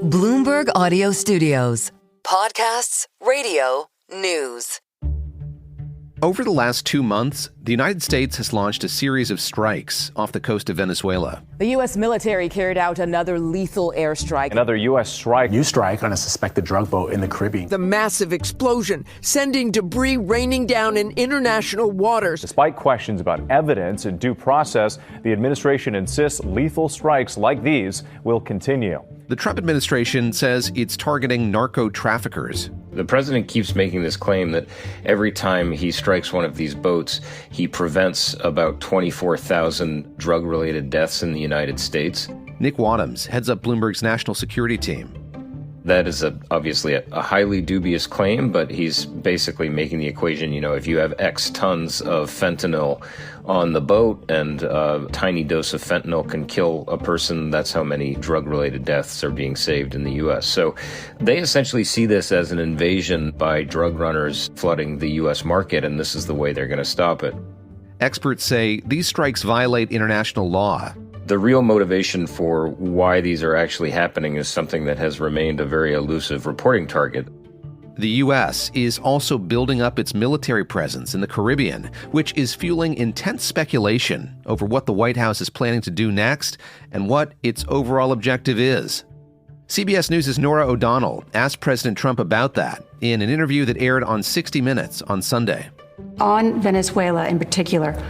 Bloomberg Audio Studios. Podcasts, radio, news. Over the last 2 months, the United States has launched a series of strikes off the coast of Venezuela. The U.S. military carried out another lethal airstrike. Another U.S. strike. New strike on a suspected drug boat in the Caribbean. The massive explosion sending debris raining down in international waters. Despite questions about evidence and due process, the administration insists lethal strikes like these will continue. The Trump administration says it's targeting narco-traffickers. The president keeps making this claim that every time he strikes one of these boats, he prevents about 24,000 drug-related deaths in the United States. Nick Wadhams heads up Bloomberg's national security team. That is obviously a highly dubious claim, but he's basically making the equation, if you have X tons of fentanyl on the boat and a tiny dose of fentanyl can kill a person, that's how many drug-related deaths are being saved in the U.S. So they essentially see this as an invasion by drug runners flooding the U.S. market, and this is the way they're going to stop it. Experts say these strikes violate international law. The real motivation for why these are actually happening is something that has remained a very elusive reporting target. The U.S. is also building up its military presence in the Caribbean, which is fueling intense speculation over what the White House is planning to do next and what its overall objective is. CBS News' Norah O'Donnell asked President Trump about that in an interview that aired on 60 Minutes on Sunday. On Venezuela in particular,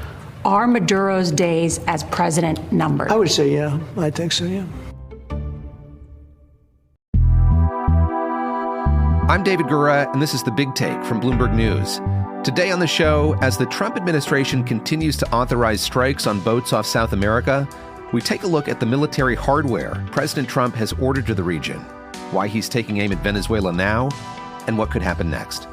are Maduro's days as president numbered? I would say, yeah. I think so, yeah. I'm David Gura, and this is The Big Take from Bloomberg News. Today on the show, as the Trump administration continues to authorize strikes on boats off South America, we take a look at the military hardware President Trump has ordered to the region, why he's taking aim at Venezuela now, and what could happen next.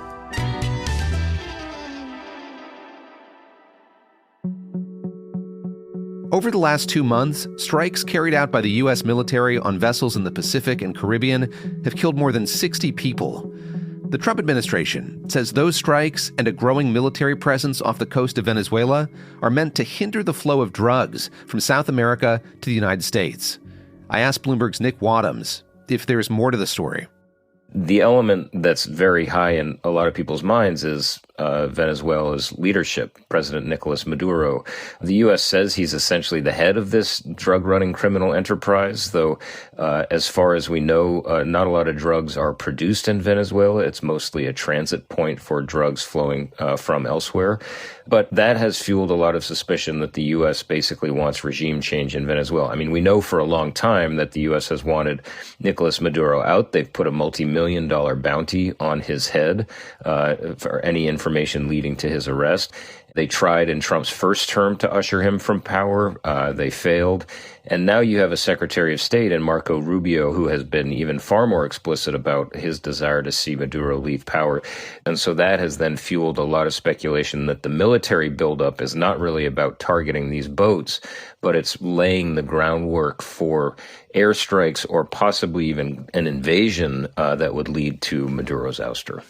Over the last 2 months, strikes carried out by the U.S. military on vessels in the Pacific and Caribbean have killed more than 60 people. The Trump administration says those strikes and a growing military presence off the coast of Venezuela are meant to hinder the flow of drugs from South America to the United States. I asked Bloomberg's Nick Wadhams if there's more to the story. The element that's very high in a lot of people's minds is Venezuela's leadership, President Nicolas Maduro. The U.S. says he's essentially the head of this drug-running criminal enterprise, though as far as we know, not a lot of drugs are produced in Venezuela. It's mostly a transit point for drugs flowing from elsewhere. But that has fueled a lot of suspicion that the U.S. basically wants regime change in Venezuela. I mean, we know for a long time that the U.S. has wanted Nicolas Maduro out. They've put a multi-million-dollar bounty on his head for any information leading to his arrest. They tried in Trump's first term to usher him from power. They failed. And now you have a Secretary of State in Marco Rubio who has been even far more explicit about his desire to see Maduro leave power. And so that has then fueled a lot of speculation that the military buildup is not really about targeting these boats, but it's laying the groundwork for airstrikes or possibly even an invasion that would lead to Maduro's ouster.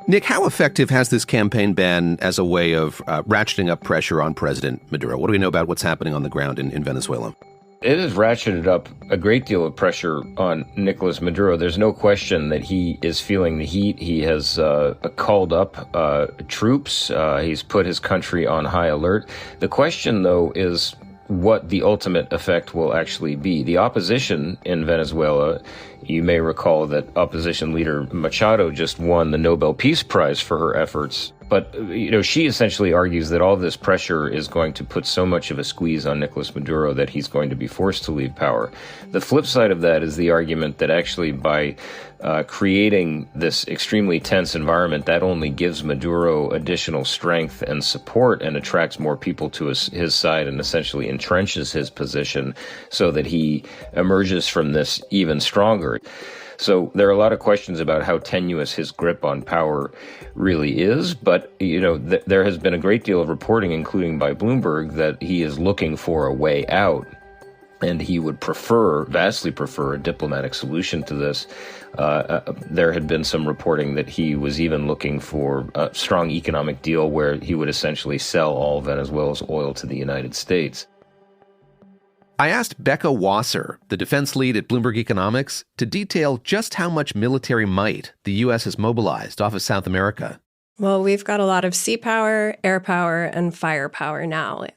Nick, how effective has this campaign been as a way of ratcheting up pressure on President Maduro? What do we know about what's happening on the ground in Venezuela? It has ratcheted up a great deal of pressure on Nicolas Maduro. There's no question that he is feeling the heat. He has called up troops. He's put his country on high alert. The question, though, is what the ultimate effect will actually be. The opposition in Venezuela, you may recall that opposition leader Machado just won the Nobel Peace Prize for her efforts. But, she essentially argues that all this pressure is going to put so much of a squeeze on Nicolas Maduro that he's going to be forced to leave power. The flip side of that is the argument that actually by creating this extremely tense environment, that only gives Maduro additional strength and support and attracts more people to his side and essentially entrenches his position so that he emerges from this even stronger. So there are a lot of questions about how tenuous his grip on power really is. But, there has been a great deal of reporting, including by Bloomberg, that he is looking for a way out. And he would vastly prefer a diplomatic solution to this. There had been some reporting that he was even looking for a strong economic deal where he would essentially sell all Venezuela's oil to the United States. I asked Becca the defense lead at Bloomberg Economics, to detail just how much military might the U.S. has mobilized off of South America. Well, we've got a lot of sea power, air power, and firepower now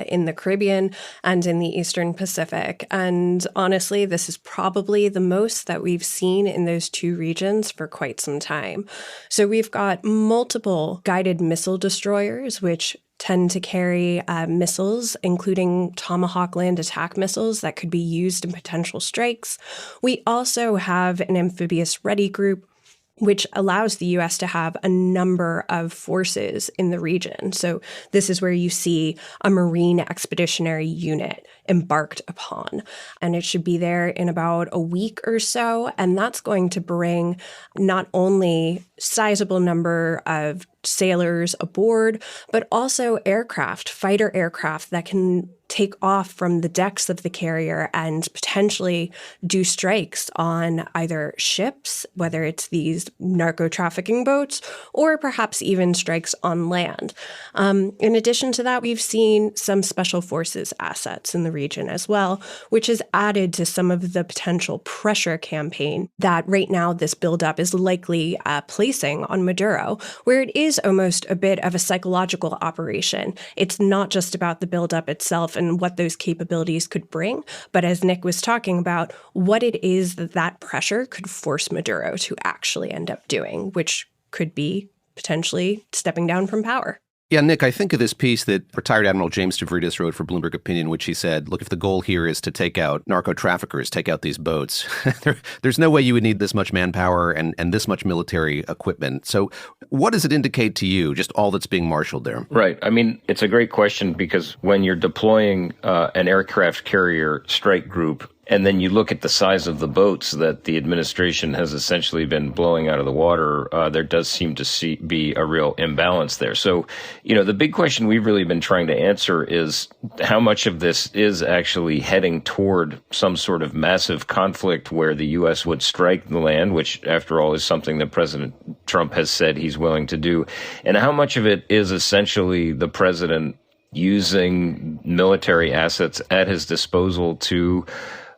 in the Caribbean and in the Eastern Pacific. And honestly, this is probably the most that we've seen in those two regions for quite some time. So we've got multiple guided missile destroyers, which tend to carry missiles, including Tomahawk land attack missiles that could be used in potential strikes. We also have an amphibious ready group, which allows the U.S. to have a number of forces in the region. So this is where you see a Marine Expeditionary Unit embarked upon. And it should be there in about a week or so. And that's going to bring not only sizable number of sailors aboard, but also aircraft, fighter aircraft that can take off from the decks of the carrier and potentially do strikes on either ships, whether it's these narco-trafficking boats, or perhaps even strikes on land. In addition to that, we've seen some special forces assets in the region as well, which has added to some of the potential pressure campaign that right now this buildup is likely placing on Maduro, where it is almost a bit of a psychological operation. It's not just about the buildup itself and what those capabilities could bring, but as Nick was talking about, what it is that pressure could force Maduro to actually end up doing, which could be potentially stepping down from power. Yeah, Nick, I think of this piece that retired Admiral James Stavridis wrote for Bloomberg Opinion, which he said, look, if the goal here is to take out narco-traffickers, take out these boats, there's no way you would need this much manpower and this much military equipment. So what does it indicate to you, just all that's being marshaled there? Right. I mean, it's a great question because when you're deploying an aircraft carrier strike group, and then you look at the size of the boats that the administration has essentially been blowing out of the water, there does seem to be a real imbalance there. So, the big question we've really been trying to answer is how much of this is actually heading toward some sort of massive conflict where the U.S. would strike the land, which, after all, is something that President Trump has said he's willing to do, and how much of it is essentially the president using military assets at his disposal to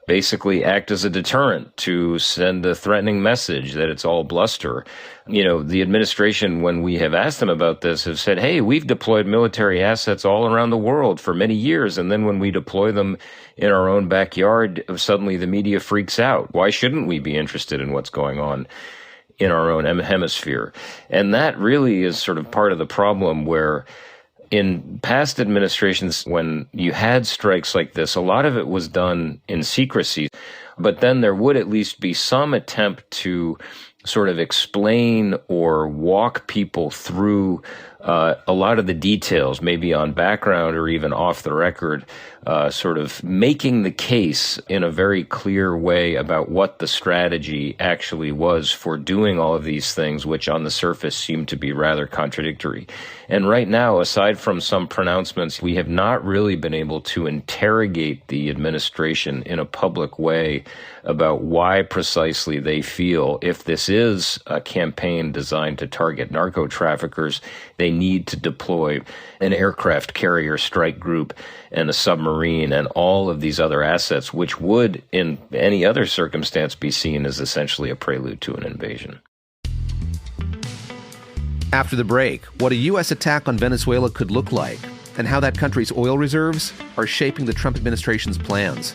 basically act as a deterrent, to send a threatening message that it's all bluster. The administration, when we have asked them about this, have said, hey, we've deployed military assets all around the world for many years. And then when we deploy them in our own backyard, suddenly the media freaks out. Why shouldn't we be interested in what's going on in our own hemisphere? And that really is sort of part of the problem where in past administrations, when you had strikes like this, a lot of it was done in secrecy, but then there would at least be some attempt to sort of explain or walk people through a lot of the details, maybe on background or even off the record, sort of making the case in a very clear way about what the strategy actually was for doing all of these things, which on the surface seem to be rather contradictory. And right now, aside from some pronouncements, we have not really been able to interrogate the administration in a public way about why precisely they feel, if this is a campaign designed to target narco-traffickers, they need to deploy an aircraft carrier strike group and a submarine and all of these other assets, which would, in any other circumstance, be seen as essentially a prelude to an invasion. After the break, what a U.S. attack on Venezuela could look like and how that country's oil reserves are shaping the Trump administration's plans.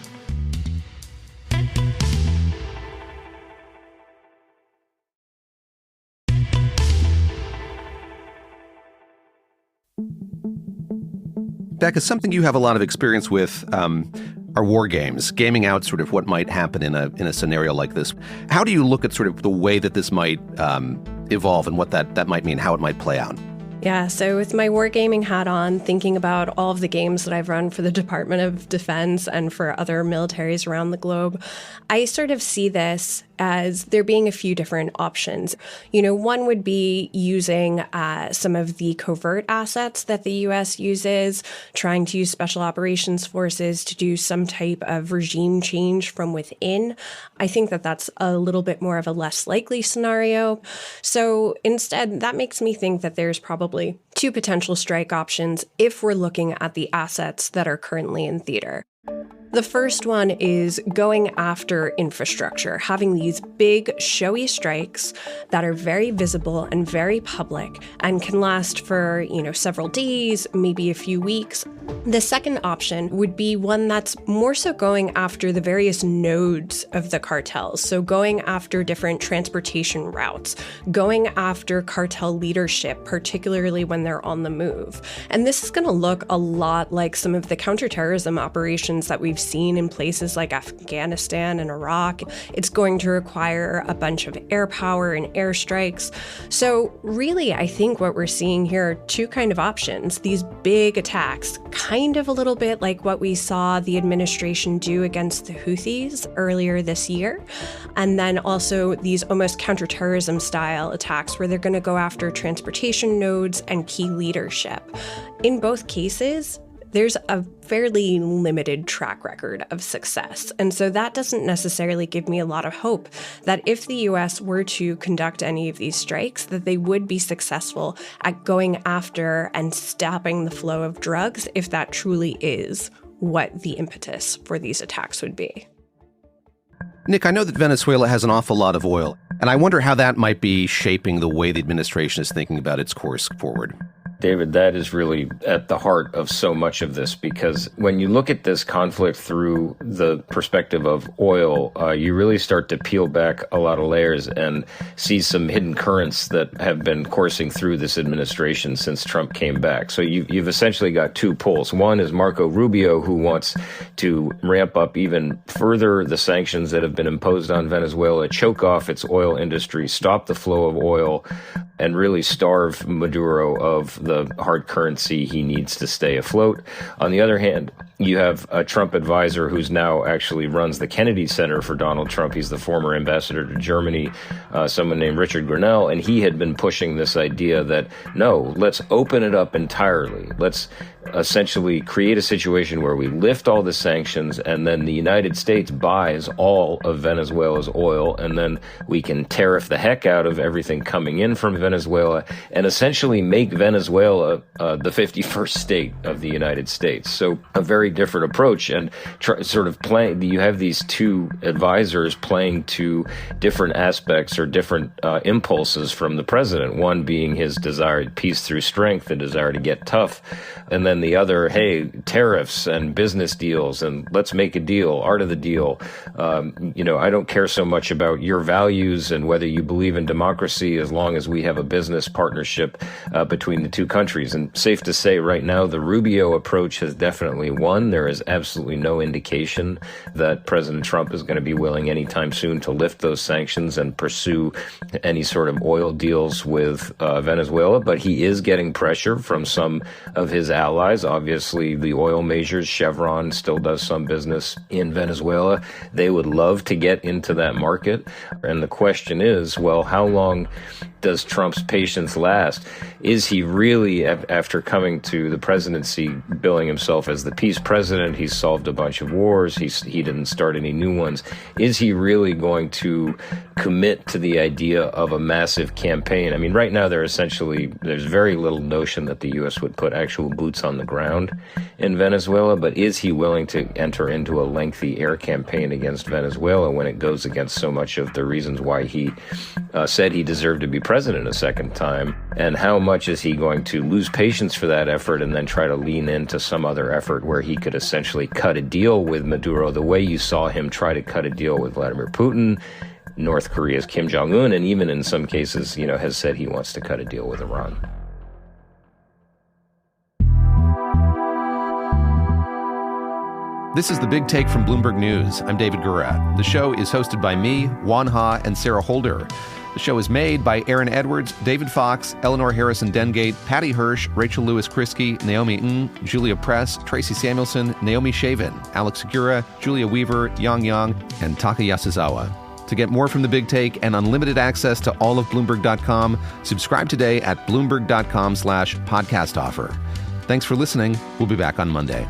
Becca, something you have a lot of experience with are war games, gaming out sort of what might happen in a scenario like this. How do you look at sort of the way that this might evolve and what that might mean, how it might play out? Yeah, so with my wargaming hat on, thinking about all of the games that I've run for the Department of Defense and for other militaries around the globe, I sort of see this as there being a few different options. One would be using some of the covert assets that the U.S. uses, trying to use special operations forces to do some type of regime change from within. I think that that's a little bit more of a less likely scenario. So instead, that makes me think that there's probably two potential strike options if we're looking at the assets that are currently in theater. The first one is going after infrastructure, having these big, showy strikes that are very visible and very public and can last for, several days, maybe a few weeks. The second option would be one that's more so going after the various nodes of the cartels. So going after different transportation routes, going after cartel leadership, particularly when they're on the move. And this is going to look a lot like some of the counterterrorism operations that we've seen in places like Afghanistan and Iraq. It's going to require a bunch of air power and airstrikes. So really, I think what we're seeing here are two kind of options. These big attacks, kind of a little bit like what we saw the administration do against the Houthis earlier this year. And then also these almost counterterrorism style attacks where they're going to go after transportation nodes and key leadership. In both cases, there's a fairly limited track record of success. And so that doesn't necessarily give me a lot of hope that if the US were to conduct any of these strikes, that they would be successful at going after and stopping the flow of drugs if that truly is what the impetus for these attacks would be. Nick, I know that Venezuela has an awful lot of oil, and I wonder how that might be shaping the way the administration is thinking about its course forward. David, that is really at the heart of so much of this, because when you look at this conflict through the perspective of oil, you really start to peel back a lot of layers and see some hidden currents that have been coursing through this administration since Trump came back. So you've essentially got two poles. One is Marco Rubio, who wants to ramp up even further the sanctions that have been imposed on Venezuela, choke off its oil industry, stop the flow of oil, and really starve Maduro of the hard currency he needs to stay afloat. On the other hand, you have a Trump advisor who's now actually runs the Kennedy Center for Donald Trump. He's the former ambassador to Germany, someone named Richard Grenell, and he had been pushing this idea that, no, let's open it up entirely. Let's essentially create a situation where we lift all the sanctions and then the United States buys all of Venezuela's oil, and then we can tariff the heck out of everything coming in from Venezuela and essentially make Venezuela the 51st state of the United States. So a very different approach, and you have these two advisors playing to different aspects or different impulses from the president, one being his desire peace through strength, the desire to get tough, and then the other, hey, tariffs and business deals, and let's make a deal, art of the deal. I don't care so much about your values and whether you believe in democracy as long as we have a business partnership between the two countries. And safe to say right now, the Rubio approach has definitely won. There is absolutely no indication that President Trump is going to be willing anytime soon to lift those sanctions and pursue any sort of oil deals with Venezuela. But he is getting pressure from some of his allies. Obviously, the oil majors, Chevron, still does some business in Venezuela. They would love to get into that market. And the question is, well, how long does Trump's patience last? Is he really, after coming to the presidency, billing himself as the peace president, he's solved a bunch of wars, he didn't start any new ones, is he really going to commit to the idea of a massive campaign? I mean, right now there's very little notion that the U.S. would put actual boots on the ground in Venezuela, but is he willing to enter into a lengthy air campaign against Venezuela when it goes against so much of the reasons why he said he deserved to be president a second time? And how much is he going to lose patience for that effort and then try to lean into some other effort where he could essentially cut a deal with Maduro the way you saw him try to cut a deal with Vladimir Putin, North Korea's Kim Jong-un, and even in some cases, has said he wants to cut a deal with Iran. This is The Big Take from Bloomberg News. I'm David Gura. The show is hosted by me, Juan Ha, and Sarah Holder. The show is made by Aaron Edwards, David Fox, Eleanor Harrison Dengate, Patty Hirsch, Rachel Lewis-Krisky, Naomi Ng, Julia Press, Tracy Samuelson, Naomi Shavin, Alex Segura, Julia Weaver, Yang Yang, and Taka Yasuzawa. To get more from The Big Take and unlimited access to all of Bloomberg.com, subscribe today at Bloomberg.com/podcast offer. Thanks for listening. We'll be back on Monday.